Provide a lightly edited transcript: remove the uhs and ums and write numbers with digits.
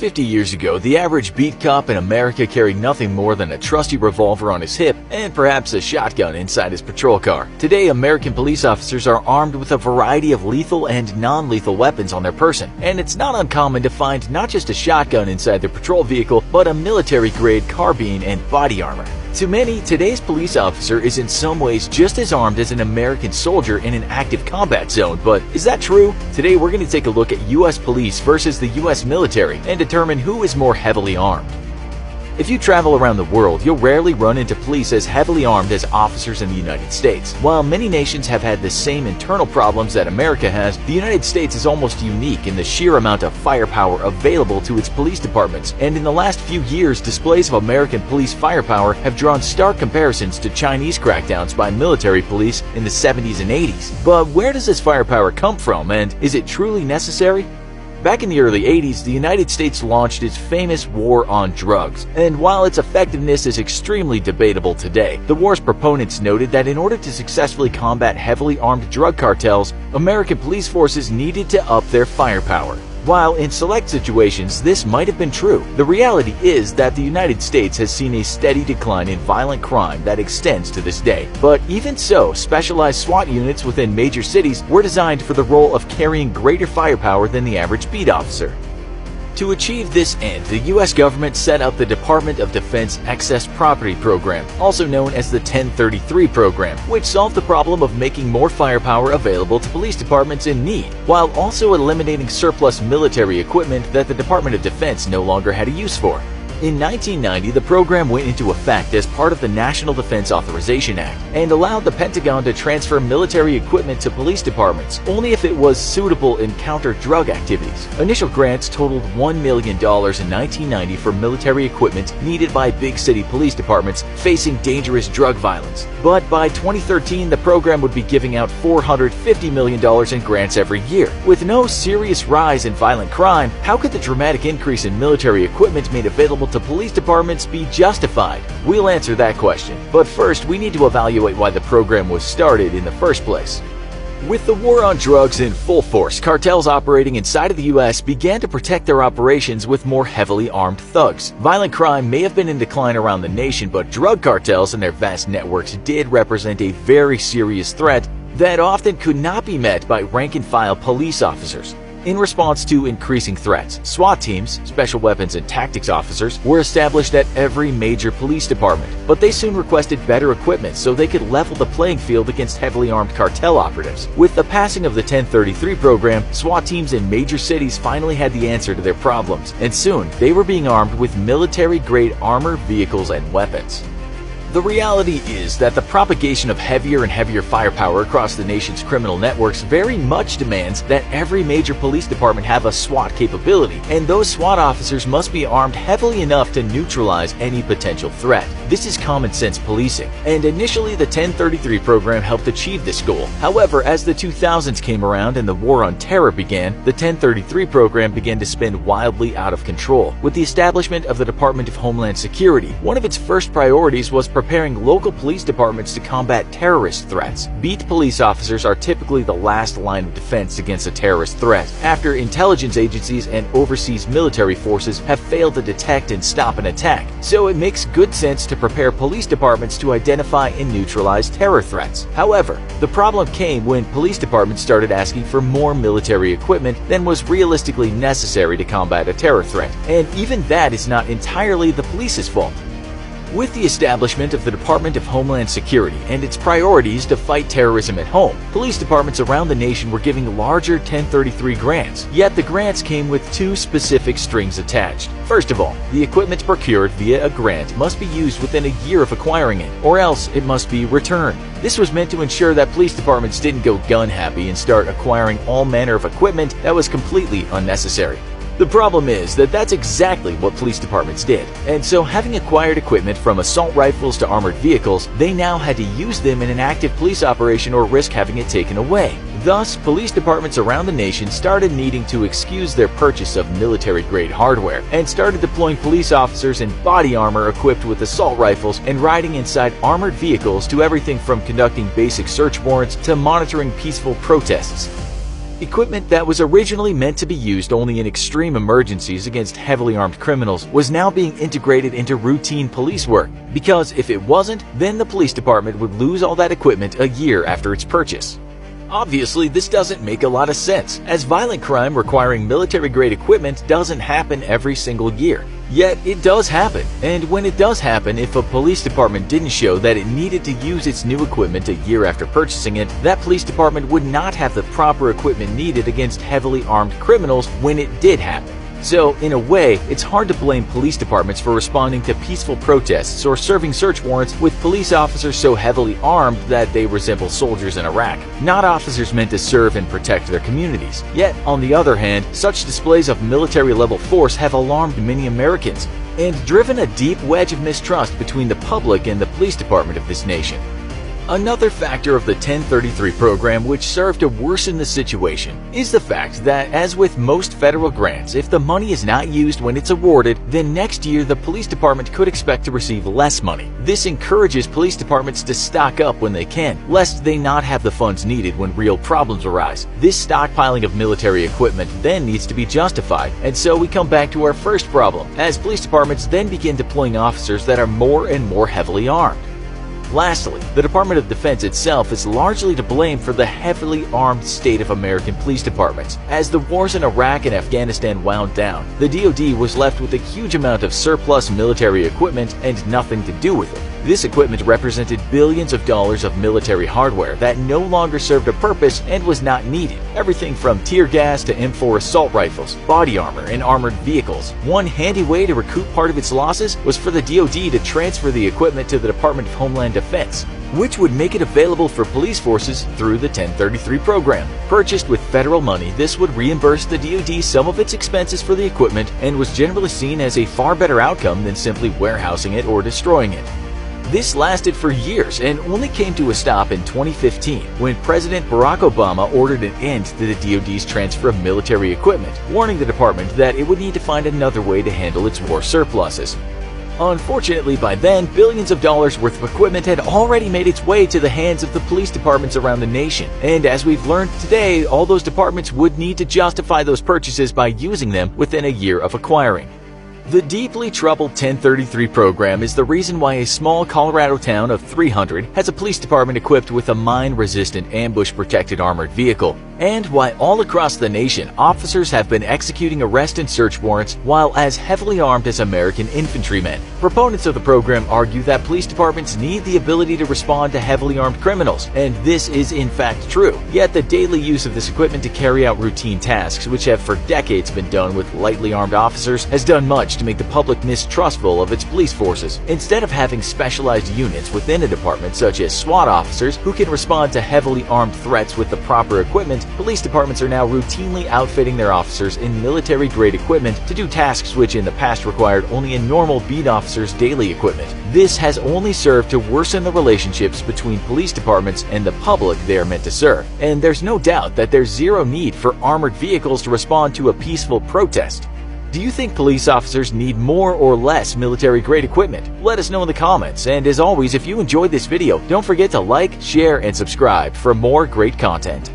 50 years ago, the average beat cop in America carried nothing more than a trusty revolver on his hip and perhaps a shotgun inside his patrol car. Today, American police officers are armed with a variety of lethal and non-lethal weapons on their person, and it's not uncommon to find not just a shotgun inside their patrol vehicle, but a military-grade carbine and body armor. To many, today's police officer is in some ways just as armed as an American soldier in an active combat zone, but is that true? Today we're going to take a look at U.S. police versus the U.S. military and determine who is more heavily armed. If you travel around the world, you'll rarely run into police as heavily armed as officers in the United States. While many nations have had the same internal problems that America has, the United States is almost unique in the sheer amount of firepower available to its police departments, and in the last few years, displays of American police firepower have drawn stark comparisons to Chinese crackdowns by military police in the 70s and 80s. But where does this firepower come from, and is it truly necessary? Back in the early 80s, the United States launched its famous war on drugs, and while its effectiveness is extremely debatable today, the war's proponents noted that in order to successfully combat heavily armed drug cartels, American police forces needed to up their firepower. While in select situations this might have been true, the reality is that the United States has seen a steady decline in violent crime that extends to this day. But even so, specialized SWAT units within major cities were designed for the role of carrying greater firepower than the average beat officer. To achieve this end, the U.S. government set up the Department of Defense Excess Property Program, also known as the 1033 program, which solved the problem of making more firepower available to police departments in need, while also eliminating surplus military equipment that the Department of Defense no longer had a use for. In 1990, the program went into effect as part of the National Defense Authorization Act and allowed the Pentagon to transfer military equipment to police departments only if it was suitable in counter-drug activities. Initial grants totaled $1 million in 1990 for military equipment needed by big city police departments facing dangerous drug violence. But by 2013, the program would be giving out $450 million in grants every year. With no serious rise in violent crime, how could the dramatic increase in military equipment made available to police departments be justified? We'll answer that question. But first, we need to evaluate why the program was started in the first place. With the war on drugs in full force, cartels operating inside of the U.S. began to protect their operations with more heavily armed thugs. Violent crime may have been in decline around the nation, but drug cartels and their vast networks did represent a very serious threat that often could not be met by rank-and-file police officers. In response to increasing threats, SWAT teams, Special Weapons and Tactics officers, were established at every major police department, but they soon requested better equipment so they could level the playing field against heavily armed cartel operatives. With the passing of the 1033 program, SWAT teams in major cities finally had the answer to their problems, and soon they were being armed with military-grade armor, vehicles, and weapons. The reality is that the propagation of heavier and heavier firepower across the nation's criminal networks very much demands that every major police department have a SWAT capability, and those SWAT officers must be armed heavily enough to neutralize any potential threat. This is common sense policing, and initially the 1033 program helped achieve this goal. However, as the 2000s came around and the war on terror began, the 1033 program began to spin wildly out of control. With the establishment of the Department of Homeland Security, one of its first priorities was preparing local police departments to combat terrorist threats. Beat police officers are typically the last line of defense against a terrorist threat, after intelligence agencies and overseas military forces have failed to detect and stop an attack. So it makes good sense to prepare police departments to identify and neutralize terror threats. However, the problem came when police departments started asking for more military equipment than was realistically necessary to combat a terror threat, and even that is not entirely the police's fault. With the establishment of the Department of Homeland Security and its priorities to fight terrorism at home, police departments around the nation were giving larger 1033 grants, yet the grants came with two specific strings attached. First of all, the equipment procured via a grant must be used within a year of acquiring it, or else it must be returned. This was meant to ensure that police departments didn't go gun-happy and start acquiring all manner of equipment that was completely unnecessary. The problem is that that's exactly what police departments did, and so having acquired equipment from assault rifles to armored vehicles, they now had to use them in an active police operation or risk having it taken away. Thus, police departments around the nation started needing to excuse their purchase of military-grade hardware and started deploying police officers in body armor equipped with assault rifles and riding inside armored vehicles to everything from conducting basic search warrants to monitoring peaceful protests. Equipment that was originally meant to be used only in extreme emergencies against heavily armed criminals was now being integrated into routine police work, because if it wasn't, then the police department would lose all that equipment a year after its purchase. Obviously, this doesn't make a lot of sense, as violent crime requiring military-grade equipment doesn't happen every single year. Yet, it does happen, and when it does happen, if a police department didn't show that it needed to use its new equipment a year after purchasing it, that police department would not have the proper equipment needed against heavily armed criminals when it did happen. So, in a way, it's hard to blame police departments for responding to peaceful protests or serving search warrants with police officers so heavily armed that they resemble soldiers in Iraq, not officers meant to serve and protect their communities. Yet, on the other hand, such displays of military-level force have alarmed many Americans and driven a deep wedge of mistrust between the public and the police department of this nation. Another factor of the 1033 program which served to worsen the situation is the fact that, as with most federal grants, if the money is not used when it's awarded, then next year the police department could expect to receive less money. This encourages police departments to stock up when they can, lest they not have the funds needed when real problems arise. This stockpiling of military equipment then needs to be justified, and so we come back to our first problem, as police departments then begin deploying officers that are more and more heavily armed. Lastly, the Department of Defense itself is largely to blame for the heavily armed state of American police departments. As the wars in Iraq and Afghanistan wound down, the DoD was left with a huge amount of surplus military equipment and nothing to do with it. This equipment represented billions of dollars of military hardware that no longer served a purpose and was not needed. Everything from tear gas to M4 assault rifles, body armor, and armored vehicles. One handy way to recoup part of its losses was for the DoD to transfer the equipment to the Department of Homeland Defense, which would make it available for police forces through the 1033 program. Purchased with federal money, this would reimburse the DoD some of its expenses for the equipment and was generally seen as a far better outcome than simply warehousing it or destroying it. This lasted for years and only came to a stop in 2015 when President Barack Obama ordered an end to the DoD's transfer of military equipment, warning the department that it would need to find another way to handle its war surpluses. Unfortunately, by then, billions of dollars worth of equipment had already made its way to the hands of the police departments around the nation, and as we've learned today, all those departments would need to justify those purchases by using them within a year of acquiring. The deeply troubled 1033 program is the reason why a small Colorado town of 300 has a police department equipped with a mine-resistant ambush-protected armored vehicle, and why all across the nation officers have been executing arrest and search warrants while as heavily armed as American infantrymen. Proponents of the program argue that police departments need the ability to respond to heavily armed criminals, and this is in fact true. Yet the daily use of this equipment to carry out routine tasks, which have for decades been done with lightly armed officers, has done much to make the public mistrustful of its police forces. Instead of having specialized units within a department such as SWAT officers who can respond to heavily armed threats with the proper equipment, police departments are now routinely outfitting their officers in military-grade equipment to do tasks which in the past required only a normal beat officer's daily equipment. This has only served to worsen the relationships between police departments and the public they are meant to serve, and there's no doubt that there's zero need for armored vehicles to respond to a peaceful protest. Do you think police officers need more or less military-grade equipment? Let us know in the comments, and as always, if you enjoyed this video, don't forget to like, share, and subscribe for more great content.